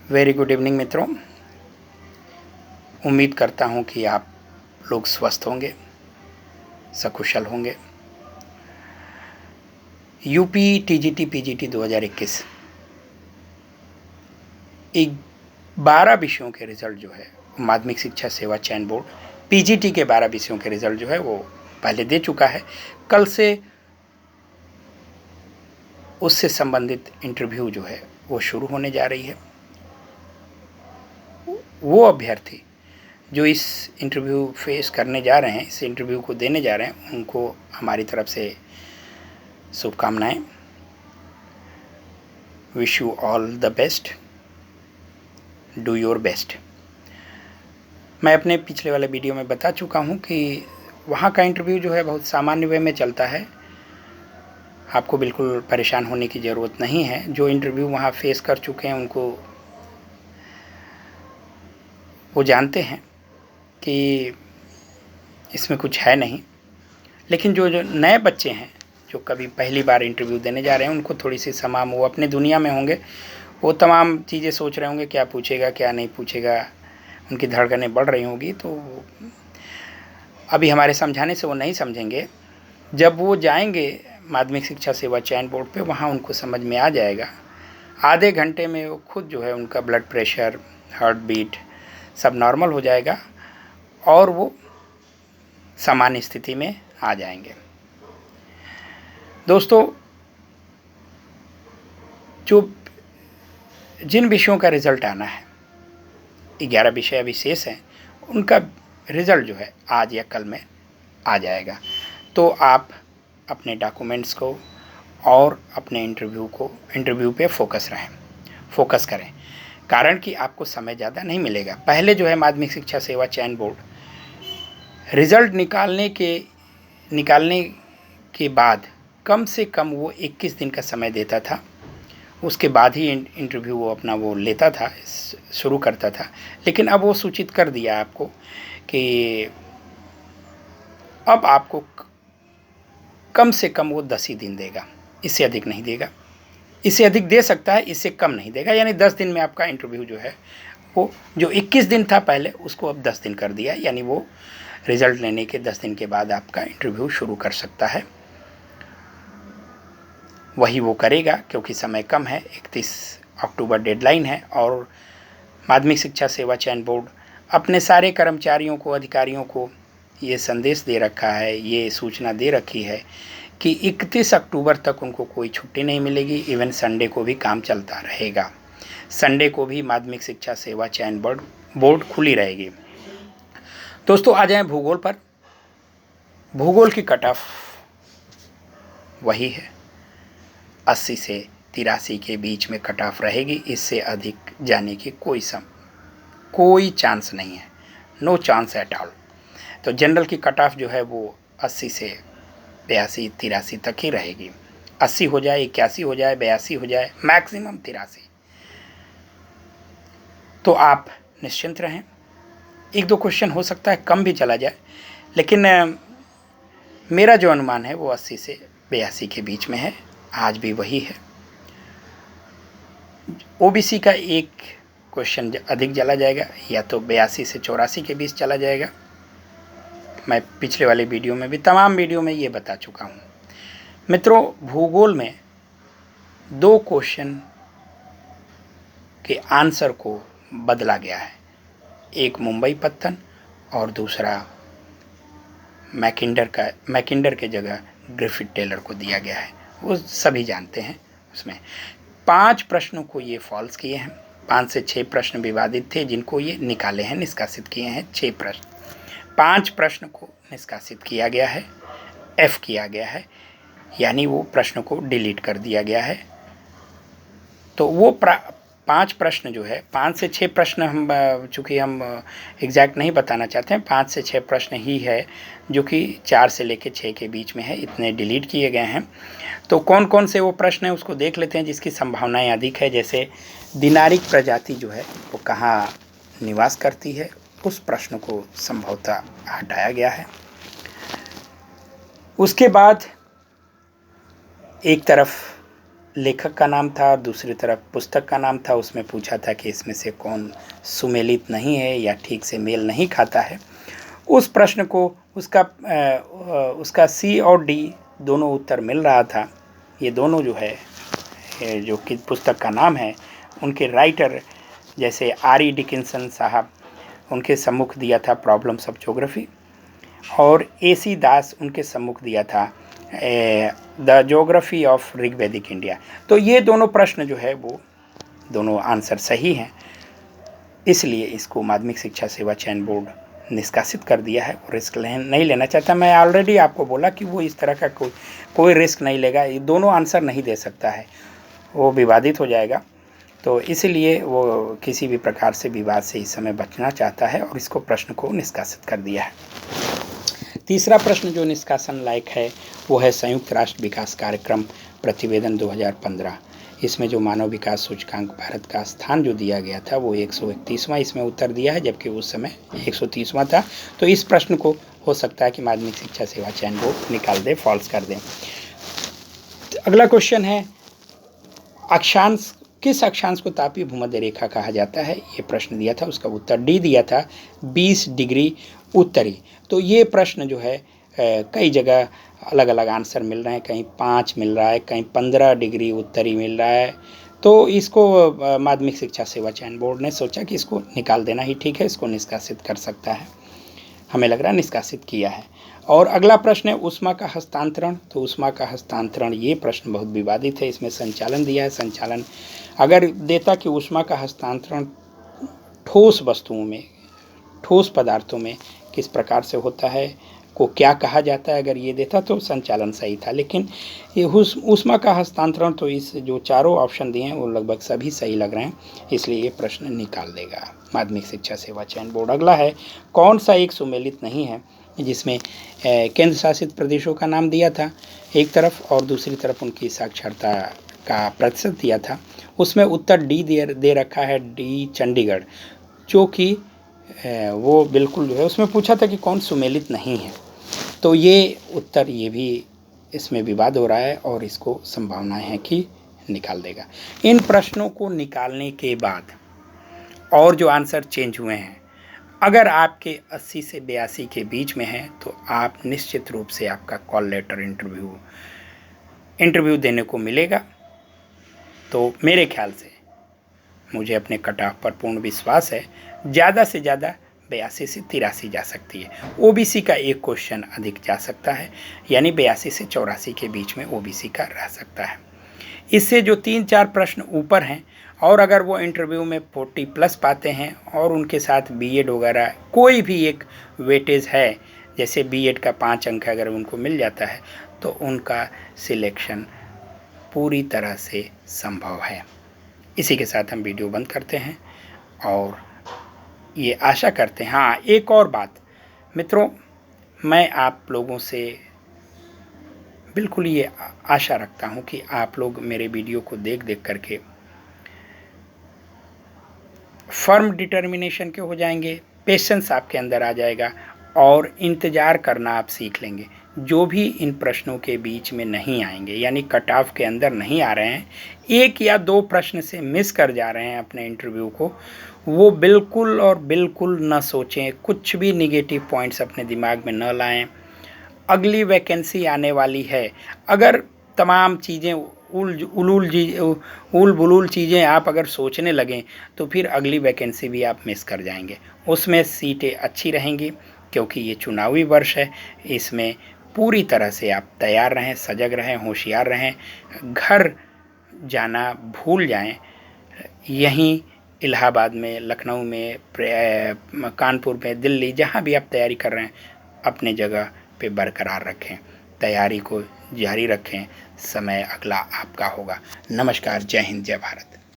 Very good evening मित्रों। उम्मीद करता हूं कि आप लोग स्वस्थ होंगे, सकुशल होंगे। यूपी टीजीटी पीजीटी 2021 एक 12 विषयों के रिजल्ट जो है माध्यमिक शिक्षा सेवा चयन बोर्ड पीजीटी के 12 विषयों के रिजल्ट जो है वो पहले दे चुका है। कल से उससे संबंधित इंटरव्यू जो है वो शुरू होने जा रही है। वो अभ्यर्थी जो इस इंटरव्यू फेस करने जा रहे हैं, इस इंटरव्यू को देने जा रहे हैं, उनको हमारी तरफ से शुभकामनाएं। Wish you all the best, do your best. मैं अपने पिछले वाले वीडियो में बता चुका हूं कि वहाँ का इंटरव्यू जो है बहुत सामान्य वे में चलता है। आपको बिल्कुल परेशान होने की ज़रूरत नहीं है। जो इंटरव्यू वहाँ फेस कर चुके हैं उनको वो जानते हैं कि इसमें कुछ है नहीं। लेकिन जो नए बच्चे हैं, जो कभी पहली बार इंटरव्यू देने जा रहे हैं, उनको थोड़ी सी वो अपने दुनिया में होंगे। वो तमाम चीज़ें सोच रहे होंगे, क्या पूछेगा क्या नहीं पूछेगा, उनकी धड़कनें बढ़ रही होंगी। तो अभी हमारे समझाने से वो नहीं समझेंगे। जब वो जाएंगे माध्यमिक शिक्षा सेवा चयन बोर्ड पे, वहाँ उनको समझ में आ जाएगा। आधे घंटे में वो खुद जो है उनका ब्लड प्रेशर, हार्ट बीट सब नॉर्मल हो जाएगा और वो सामान्य स्थिति में आ जाएंगे। दोस्तों, जिन विषयों का रिज़ल्ट आना है, 11 विषय अभी शेष हैं, उनका रिज़ल्ट जो है आज या कल में आ जाएगा। तो आप अपने डॉक्यूमेंट्स को और अपने इंटरव्यू पे फोकस करें। कारण कि आपको समय ज़्यादा नहीं मिलेगा। पहले जो है माध्यमिक शिक्षा सेवा चयन बोर्ड रिज़ल्ट निकालने के बाद कम से कम वो 21 दिन का समय देता था। उसके बाद ही इंटरव्यू वो अपना वो लेता था, शुरू करता था। लेकिन अब वो सूचित कर दिया आपको कि अब आपको कम से कम वो 10 ही दिन देगा, इससे अधिक नहीं देगा। इससे अधिक दे सकता है, इससे कम नहीं देगा। यानी 10 दिन में आपका इंटरव्यू जो है वो जो 21 दिन था पहले, उसको अब 10 दिन कर दिया। यानी वो रिज़ल्ट लेने के 10 दिन के बाद आपका इंटरव्यू शुरू कर सकता है। वही वो करेगा क्योंकि समय कम है, 31 अक्टूबर डेडलाइन है। और माध्यमिक शिक्षा सेवा चयन बोर्ड अपने सारे कर्मचारियों को, अधिकारियों को ये संदेश दे रखा है, ये सूचना दे रखी है कि 31 अक्टूबर तक उनको कोई छुट्टी नहीं मिलेगी। इवन संडे को भी काम चलता रहेगा। संडे को भी माध्यमिक शिक्षा सेवा चयन बोर्ड खुली रहेगी। दोस्तों, आ जाएं भूगोल पर। भूगोल की कट ऑफ वही है, 80 से 83 के बीच में कट ऑफ रहेगी। इससे अधिक जाने की कोई चांस नहीं है, नो चांस एट ऑल। तो जनरल की कट ऑफ जो है वो 80 से 82 83 तक ही रहेगी। 80 हो जाए, 81 हो जाए, 82 हो जाए, मैक्सिमम 83। तो आप निश्चिंत रहें। 1-2 क्वेश्चन हो सकता है कम भी चला जाए, लेकिन मेरा जो अनुमान है वो 80 से 82 के बीच में है। आज भी वही है। ओबीसी का एक क्वेश्चन अधिक चला जाएगा, या तो 82 से 84 के बीच चला जाएगा। मैं पिछले वाले वीडियो में भी, तमाम वीडियो में ये बता चुका हूँ। मित्रों, भूगोल में 2 क्वेश्चन के आंसर को बदला गया है। एक मुंबई पत्तन और दूसरा मैकिंडर के जगह ग्रिफिथ टेलर को दिया गया है। वो सभी जानते हैं। उसमें 5 प्रश्नों को ये फॉल्स किए हैं। 5 से 6 प्रश्न विवादित थे, जिनको ये निकाले हैं, निष्कासित किए हैं। 6 प्रश्न, 5 प्रश्न को निष्कासित किया गया है, F किया गया है, यानी वो प्रश्न को डिलीट कर दिया गया है। तो वो 5 प्रश्न जो है, 5 से 6 प्रश्न चूँकि हम एग्जैक्ट नहीं बताना चाहते हैं, 5 से 6 प्रश्न ही है जो कि 4 से लेकर 6 के बीच में है। इतने डिलीट किए गए हैं। तो कौन कौन से वो प्रश्न हैं उसको देख लेते हैं जिसकी संभावनाएं अधिक है। जैसे दिनारिक प्रजाति जो है वो कहाँ निवास करती है, उस प्रश्न को संभवतः हटाया गया है। उसके बाद एक तरफ लेखक का नाम था और दूसरी तरफ पुस्तक का नाम था। उसमें पूछा था कि इसमें से कौन सुमेलित नहीं है या ठीक से मेल नहीं खाता है। उस प्रश्न को उसका सी और डी दोनों उत्तर मिल रहा था। ये दोनों जो है जो कि पुस्तक का नाम है, उनके राइटर जैसे आर.ई. डिकिंसन साहब, उनके सम्मुख दिया था प्रॉब्लम्स ऑफ ज्योग्राफी, और ए.सी. दास उनके सम्मुख दिया था द ज्योग्राफी ऑफ ऋग्वैदिक इंडिया। तो ये दोनों प्रश्न जो है वो दोनों आंसर सही हैं, इसलिए इसको माध्यमिक शिक्षा सेवा चयन बोर्ड निष्कासित कर दिया है और रिस्क नहीं लेना चाहता। मैं ऑलरेडी आपको बोला कि वो इस तरह का कोई रिस्क नहीं लेगा, ये दोनों आंसर नहीं दे सकता है, वो विवादित हो जाएगा। तो इसलिए वो किसी भी प्रकार से विवाद से इस समय बचना चाहता है और इसको प्रश्न को निष्कासित कर दिया है। तीसरा प्रश्न जो निष्कासन लायक है वो है संयुक्त राष्ट्र विकास कार्यक्रम प्रतिवेदन 2015। इसमें जो मानव विकास सूचकांक भारत का स्थान जो दिया गया था वो 131वां इसमें उत्तर दिया है, जबकि उस समय 130वां था। तो इस प्रश्न को हो सकता है कि माध्यमिक शिक्षा सेवा चयन बोर्ड निकाल दे, फॉल्स कर दे। अगला क्वेश्चन है, अक्षांश, किस अक्षांश को तापीय भूमध्य रेखा कहा जाता है? ये प्रश्न दिया था, उसका उत्तर डी दिया था, 20 डिग्री उत्तरी। तो ये प्रश्न जो है कई जगह अलग अलग आंसर मिल रहे हैं, कहीं 5 मिल रहा है, कहीं 15 डिग्री उत्तरी मिल रहा है। तो इसको माध्यमिक शिक्षा सेवा चयन बोर्ड ने सोचा कि इसको निकाल देना ही ठीक है, इसको निष्कासित कर सकता है। हमें लग रहा है निष्कासित किया है। और अगला प्रश्न है ऊष्मा का हस्तांतरण। तो ऊष्मा का हस्तांतरण, ये प्रश्न बहुत विवादित है। इसमें संचालन दिया है, संचालन अगर देता कि ऊष्मा का हस्तांतरण ठोस वस्तुओं में, ठोस पदार्थों में किस प्रकार से होता है, को क्या कहा जाता है, अगर ये देता तो संचालन सही था। लेकिन ये ऊष्मा का हस्तांतरण, तो इस जो चारों ऑप्शन दिए हैं वो लगभग सभी सही लग रहे हैं, इसलिए ये प्रश्न निकाल देगा माध्यमिक शिक्षा सेवा चयन बोर्ड। अगला है, कौन सा एक सुमेलित नहीं है, जिसमें केंद्र शासित प्रदेशों का नाम दिया था एक तरफ और दूसरी तरफ उनकी साक्षरता का प्रतिशत दिया था। उसमें उत्तर डी दे रखा है, डी चंडीगढ़, जो कि वो बिल्कुल जो है उसमें पूछा था कि कौन सुमेलित नहीं है। तो ये उत्तर, ये भी इसमें विवाद हो रहा है और इसको संभावनाएं हैं कि निकाल देगा। इन प्रश्नों को निकालने के बाद और जो आंसर चेंज हुए हैं, अगर आपके 80 से 82 के बीच में हैं तो आप निश्चित रूप से आपका कॉल लेटर इंटरव्यू देने को मिलेगा। तो मेरे ख्याल से, मुझे अपने कट ऑफ पर पूर्ण विश्वास है, ज़्यादा से ज़्यादा 82 से 83 जा सकती है। ओबीसी का एक क्वेश्चन अधिक जा सकता है, यानी 82 से 84 के बीच में ओबीसी का रह सकता है। इससे जो 3-4 प्रश्न ऊपर हैं, और अगर वो इंटरव्यू में 40+ पाते हैं और उनके साथ बीएड वगैरह कोई भी एक वेटेज है, जैसे बीएड का 5 अंक अगर उनको मिल जाता है तो उनका सिलेक्शन पूरी तरह से संभव है। इसी के साथ हम वीडियो बंद करते हैं और ये आशा करते हैं। हाँ, एक और बात मित्रों, मैं आप लोगों से बिल्कुल ये आशा रखता हूँ कि आप लोग मेरे वीडियो को देख करके फर्म डिटर्मिनेशन के हो जाएंगे, पेशेंस आपके अंदर आ जाएगा और इंतज़ार करना आप सीख लेंगे। जो भी इन प्रश्नों के बीच में नहीं आएंगे, यानी कट ऑफ के अंदर नहीं आ रहे हैं, 1 या 2 प्रश्न से मिस कर जा रहे हैं अपने इंटरव्यू को, वो बिल्कुल और बिल्कुल न सोचें, कुछ भी निगेटिव पॉइंट्स अपने दिमाग में न लाएं। अगली वैकेंसी आने वाली है, अगर तमाम चीज़ें उल बुलूल चीज़ें आप अगर सोचने लगें तो फिर अगली वैकेंसी भी आप मिस कर जाएंगे। उसमें सीटें अच्छी रहेंगी, क्योंकि ये चुनावी वर्ष है। इसमें पूरी तरह से आप तैयार रहें, सजग रहें, होशियार रहें, घर जाना भूल जाएं। यहीं इलाहाबाद में, लखनऊ में, कानपुर में, दिल्ली, जहाँ भी आप तैयारी कर रहे हैं, अपने जगह पे बरकरार रखें, तैयारी को जारी रखें। समय अगला आपका होगा। नमस्कार, जय हिंद, जय भारत।